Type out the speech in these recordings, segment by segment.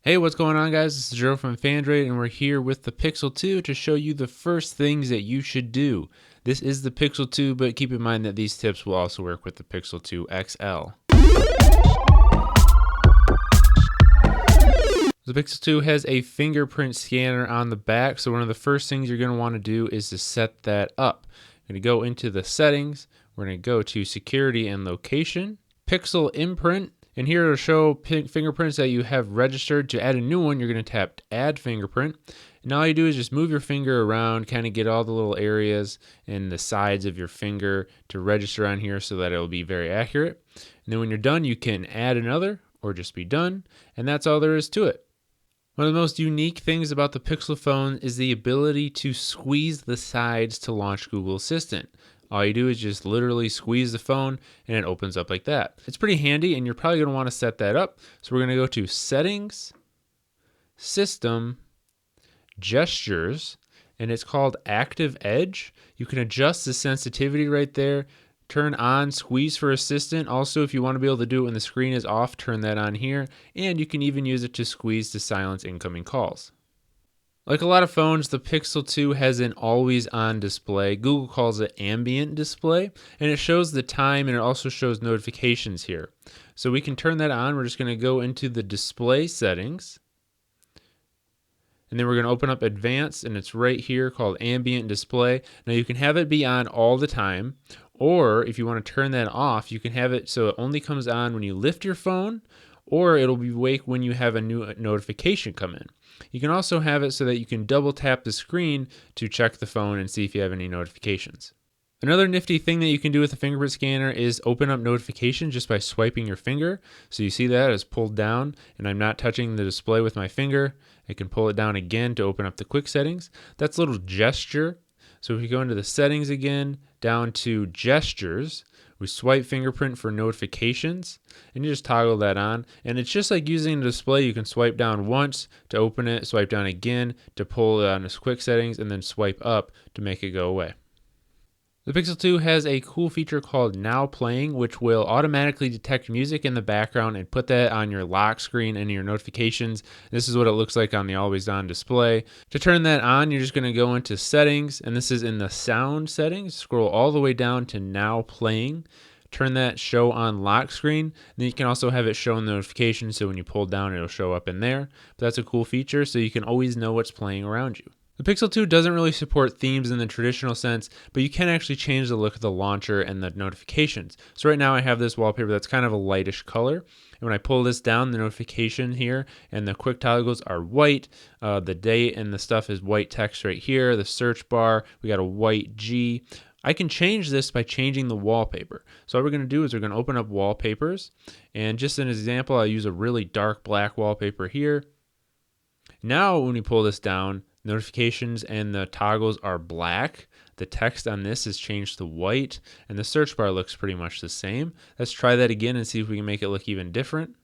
Hey, what's going on, guys? This is Joe from Phandroid, and we're here with the Pixel 2 to show you the first things that you should do. This is the Pixel 2, but keep in mind that these tips will also work with the Pixel 2 XL. The Pixel 2 has a fingerprint scanner on the back, so one of the first things you're going to want to do is to set that up. We're going to go into the settings, we're going to go to security and location, Pixel imprint, and here it'll show fingerprints that you have registered. To add a new one, you're going to tap add fingerprint. And all you do is just move your finger around, kind of get all the little areas and the sides of your finger to register on here so that it will be very accurate. And then when you're done, you can add another or just be done. And that's all there is to it. One of the most unique things about the Pixel phone is the ability to squeeze the sides to launch Google Assistant. All you do is just literally squeeze the phone and it opens up like that. It's pretty handy, and you're probably going to want to set that up. So we're going to go to Settings, System, Gestures, and it's called Active Edge. You can adjust the sensitivity right there. Turn on squeeze for assistant. Also, if you want to be able to do it when the screen is off, turn that on here. And you can even use it to squeeze to silence incoming calls. Like a lot of phones, the Pixel 2 has an always-on display. Google calls it ambient display, and it shows the time, and it also shows notifications here. So we can turn that on. We're just going to go into the display settings, and then we're going to open up advanced, and it's right here called ambient display. Now you can have it be on all the time, or if you want to turn that off, you can have it so it only comes on when you lift your phone, or it'll be awake when you have a new notification come in. You can also have it so that you can double tap the screen to check the phone and see if you have any notifications. Another nifty thing that you can do with the fingerprint scanner is open up notifications just by swiping your finger. So you see that it's pulled down, and I'm not touching the display with my finger. I can pull it down again to open up the quick settings. That's a little gesture. So if you go into the settings again, down to gestures, we swipe fingerprint for notifications, and you just toggle that on. And it's just like using the display. You can swipe down once to open it, swipe down again to pull it on its quick settings, and then swipe up to make it go away. The Pixel 2 has a cool feature called Now Playing, which will automatically detect music in the background and put that on your lock screen and your notifications. This is what it looks like on the always-on display. To turn that on, you're just going to go into Settings, and this is in the Sound settings. Scroll all the way down to Now Playing. Turn that Show on Lock Screen. Then you can also have it show notifications, so when you pull down, it'll show up in there. But that's a cool feature, so you can always know what's playing around you. The Pixel 2 doesn't really support themes in the traditional sense, but you can actually change the look of the launcher and the notifications. So right now I have this wallpaper that's kind of a lightish color. And when I pull this down, the notification here and the quick toggles are white. The date and the stuff is white text right here. The search bar, we got a white G. I can change this by changing the wallpaper. So what we're going to do is we're going to open up wallpapers. And just an example, I'll use a really dark black wallpaper here. Now when we pull this down, notifications and the toggles are black. The text on this is changed to white, and the search bar looks pretty much the same. Let's try that again and see if we can make it look even different.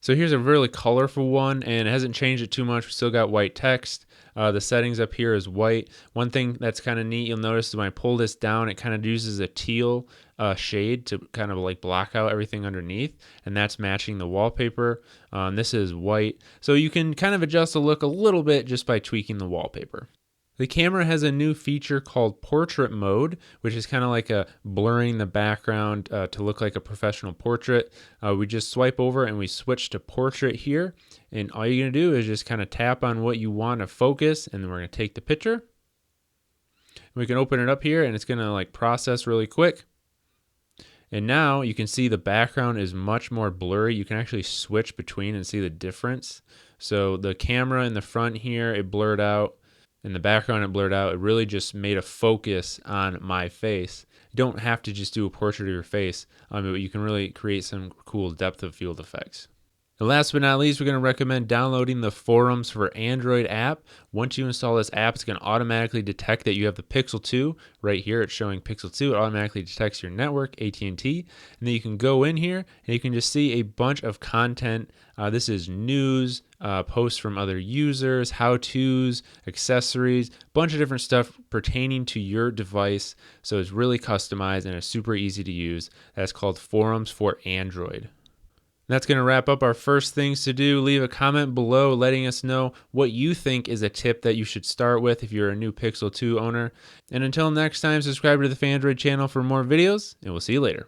So here's a really colorful one, and it hasn't changed it too much. We still got white text. The settings up here is white. One thing that's kind of neat, you'll notice is when I pull this down, it kind of uses a teal shade to kind of like block out everything underneath, and that's matching the wallpaper. This is white. So you can kind of adjust the look a little bit just by tweaking the wallpaper. The camera has a new feature called portrait mode, which is kind of like a blurring the background to look like a professional portrait. We just swipe over and we switch to portrait here. And all you're going to do is just kind of tap on what you want to focus, and then we're going to take the picture. We can open it up here, and it's going to like process really quick. And now you can see the background is much more blurry. You can actually switch between and see the difference. So the camera in the front here, it blurred out. In the background, it blurred out. It really just made a focus on my face. You don't have to just do a portrait of your face, but you can really create some cool depth of field effects. And last but not least, we're going to recommend downloading the Forums for Android app. Once you install this app, it's going to automatically detect that you have the Pixel 2. Right here, it's showing Pixel 2. It automatically detects your network, AT&T. And then you can go in here, and you can just see a bunch of content. This is news, posts from other users, how-tos, accessories, a bunch of different stuff pertaining to your device. So it's really customized, and it's super easy to use. That's called Forums for Android. That's going to wrap up our first things to do. Leave a comment below letting us know what you think is a tip that you should start with if you're a new Pixel 2 owner. And until next time, subscribe to the Phandroid channel for more videos, and we'll see you later.